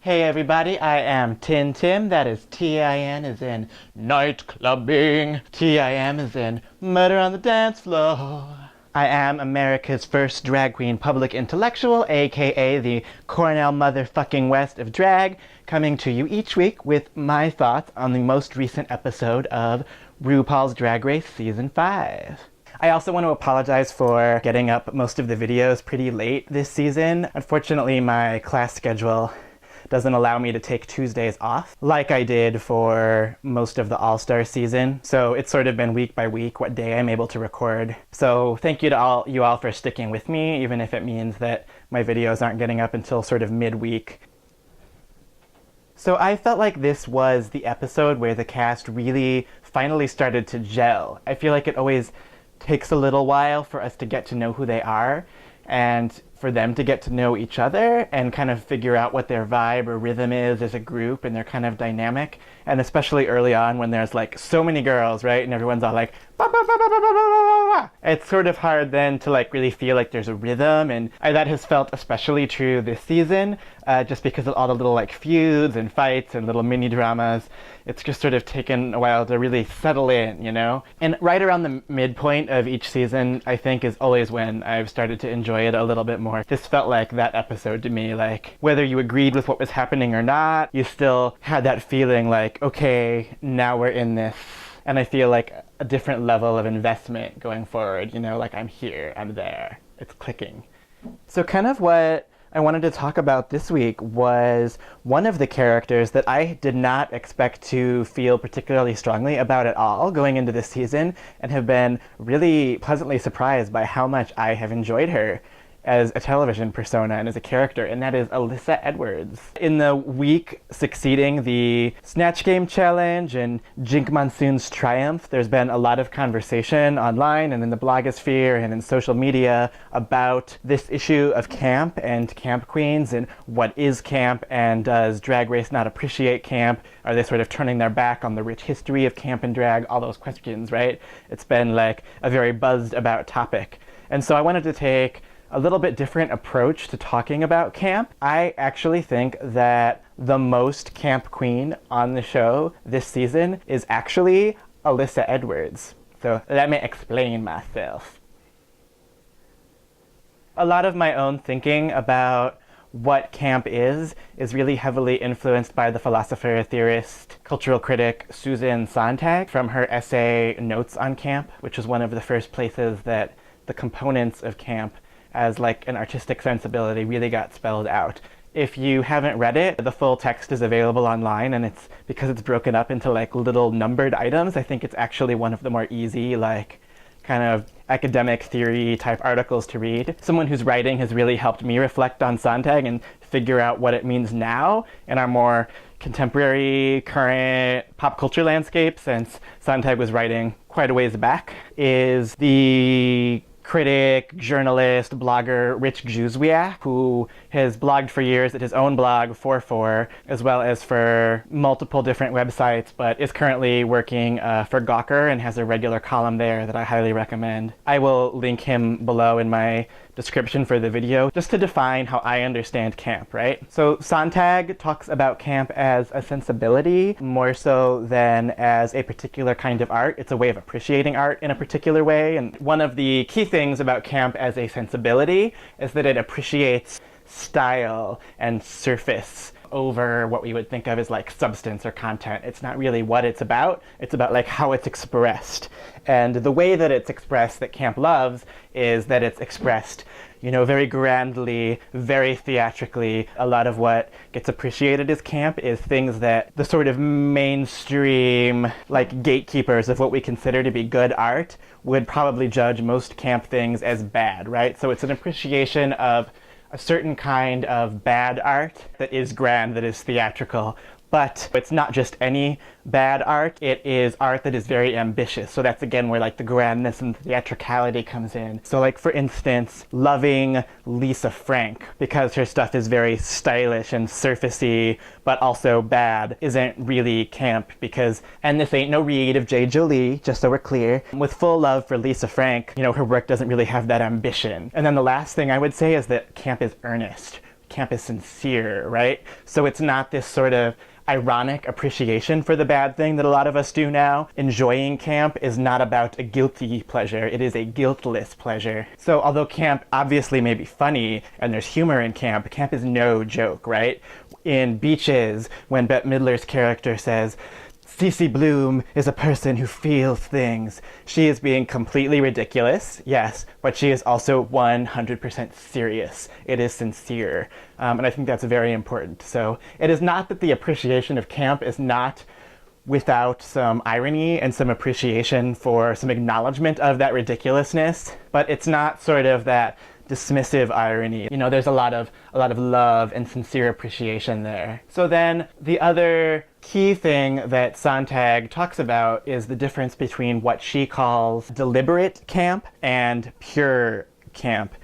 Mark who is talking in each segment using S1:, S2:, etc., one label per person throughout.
S1: Hey everybody, I am Tin Tim, that is T-I-N as in night clubbing, T-I-M as in murder on the dance floor. I am America's first drag queen public intellectual, aka the Cornell motherfucking West of drag, coming to you each week with my thoughts on the most recent episode of RuPaul's Drag Race Season 5. I also want to apologize for getting up most of the videos pretty late this season. Unfortunately, my class schedule doesn't allow me to take Tuesdays off like I did for most of the All-Star season. So it's sort of been week by week what day I'm able to record. So thank you to you all for sticking with me, even if it means that my videos aren't getting up until sort of midweek. So I felt like this was the episode where the cast really finally started to gel. I feel like it always takes a little while for us to get to know who they are and for them to get to know each other and kind of figure out what their vibe or rhythm is as a group and their kind of dynamic. And especially early on when there's like so many girls, right? And everyone's all like, bah, bah, bah, bah, bah, bah, bah, bah. It's sort of hard then to like really feel like there's a rhythm. And that has felt especially true this season, just because of all the little like feuds and fights and little mini dramas. It's just sort of taken a while to really settle in, you know? And right around the midpoint of each season, I think, is always when I've started to enjoy it a little bit more. This felt like that episode to me, like whether you agreed with what was happening or not, you still had that feeling like, okay, now we're in this. And I feel like a different level of investment going forward, you know, like I'm here, I'm there, it's clicking. So kind of what I wanted to talk about this week was one of the characters that I did not expect to feel particularly strongly about at all going into this season, and have been really pleasantly surprised by how much I have enjoyed her as a television persona and as a character, and that is Alyssa Edwards. In the week succeeding the Snatch Game Challenge and Jink Monsoon's triumph, there's been a lot of conversation online and in the blogosphere and in social media about this issue of camp and camp queens and what is camp, and does Drag Race not appreciate camp? Are they sort of turning their back on the rich history of camp and drag? All those questions, right? It's been like a very buzzed about topic. And so I wanted to take a little bit different approach to talking about camp. I actually think that the most camp queen on the show this season is actually Alyssa Edwards. So let me explain myself. A lot of my own thinking about what camp is really heavily influenced by the philosopher, theorist, cultural critic Susan Sontag from her essay Notes on Camp, which was one of the first places that the components of camp as like an artistic sensibility really got spelled out. If you haven't read it, the full text is available online, and it's because it's broken up into like little numbered items. I think it's actually one of the more easy, like kind of academic theory type articles to read. Someone whose writing has really helped me reflect on Sontag and figure out what it means now in our more contemporary, current pop culture landscape, since Sontag was writing quite a ways back, is the critic, journalist, blogger Rich Guzwiak, who has blogged for years at his own blog, 4-4, as well as for multiple different websites, but is currently working for Gawker and has a regular column there that I highly recommend. I will link him below in my description for the video, just to define how I understand camp, right? So Sontag talks about camp as a sensibility more so than as a particular kind of art. It's a way of appreciating art in a particular way, and one of the key things about camp as a sensibility is that it appreciates style and surface over what we would think of as like substance or content. It's not really what it's about like how it's expressed. And the way that it's expressed that camp loves is that it's expressed, you know, very grandly, very theatrically. A lot of what gets appreciated as camp is things that the sort of mainstream, like gatekeepers of what we consider to be good art would probably judge most camp things as bad, right? So it's an appreciation of a certain kind of bad art that is grand, that is theatrical, but it's not just any bad art, it is art that is very ambitious. So that's again where like the grandness and theatricality comes in. So like for instance, loving Lisa Frank, because her stuff is very stylish and surfacey, but also bad, isn't really camp because, and this ain't no read of J. Jolie, just so we're clear, with full love for Lisa Frank, you know, her work doesn't really have that ambition. And then the last thing I would say is that camp is earnest. camp is sincere, right? So it's not this sort of ironic appreciation for the bad thing that a lot of us do now. Enjoying camp is not about a guilty pleasure, it is a guiltless pleasure. So although camp obviously may be funny and there's humor in camp, camp is no joke, right? In Beaches, when Bette Midler's character says, Cece Bloom is a person who feels things. She is being completely ridiculous, yes, but she is also 100% serious. It is sincere, and I think that's very important. So it is not that the appreciation of camp is not without some irony and some appreciation for some acknowledgement of that ridiculousness, but it's not sort of that dismissive irony. You know, there's a lot of love and sincere appreciation there. So then the other key thing that Sontag talks about is the difference between what she calls deliberate camp and pure camp.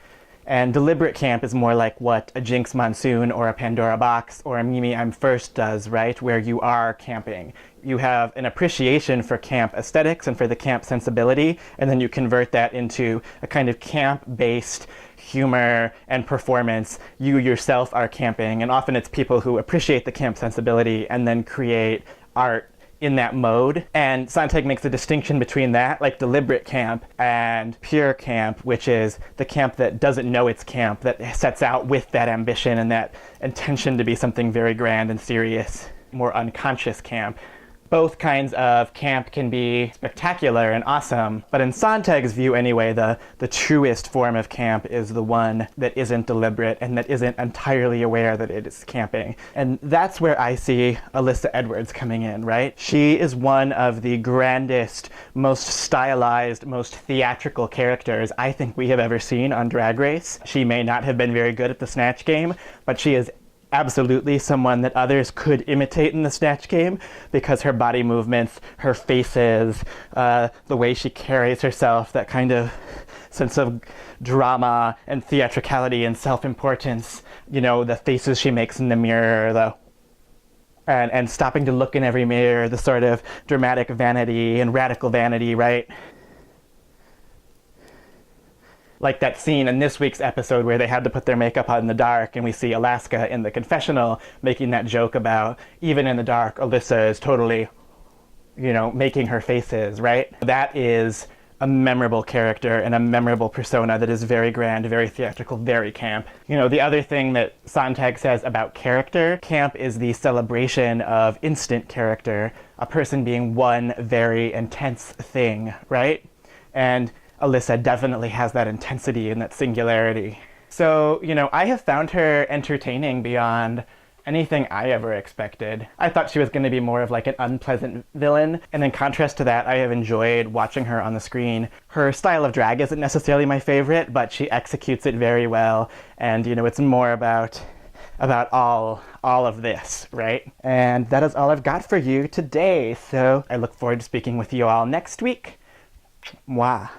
S1: And deliberate camp is more like what a Jinx Monsoon or a Pandora Box or a Mimi I'm First does, right? Where you are camping. You have an appreciation for camp aesthetics and for the camp sensibility, and then you convert that into a kind of camp-based humor and performance. You yourself are camping, and often it's people who appreciate the camp sensibility and then create art in that mode. And Sontag makes a distinction between that, like deliberate camp, and pure camp, which is the camp that doesn't know it's camp, that sets out with that ambition and that intention to be something very grand and serious, more unconscious camp. Both kinds of camp can be spectacular and awesome, but in Sontag's view anyway, the truest form of camp is the one that isn't deliberate and that isn't entirely aware that it is camping. And that's where I see Alyssa Edwards coming in, right? She is one of the grandest, most stylized, most theatrical characters I think we have ever seen on Drag Race. She may not have been very good at the Snatch Game, but she is absolutely someone that others could imitate in the Snatch Game because her body movements, her faces, the way she carries herself, that kind of sense of drama and theatricality and self-importance, you know, the faces she makes in the mirror, and stopping to look in every mirror, the sort of dramatic vanity and radical vanity, right? Like that scene in this week's episode where they had to put their makeup on in the dark, and we see Alaska in the confessional making that joke about, even in the dark, Alyssa is totally, you know, making her faces, right? That is a memorable character and a memorable persona that is very grand, very theatrical, very camp. You know, the other thing that Sontag says about character, camp is the celebration of instant character, a person being one very intense thing, right? And Alyssa definitely has that intensity and that singularity. So, you know, I have found her entertaining beyond anything I ever expected. I thought she was going to be more of like an unpleasant villain, and in contrast to that, I have enjoyed watching her on the screen. Her style of drag isn't necessarily my favorite, but she executes it very well, and, you know, it's more about all of this, right? And that is all I've got for you today, so I look forward to speaking with you all next week. Mwah.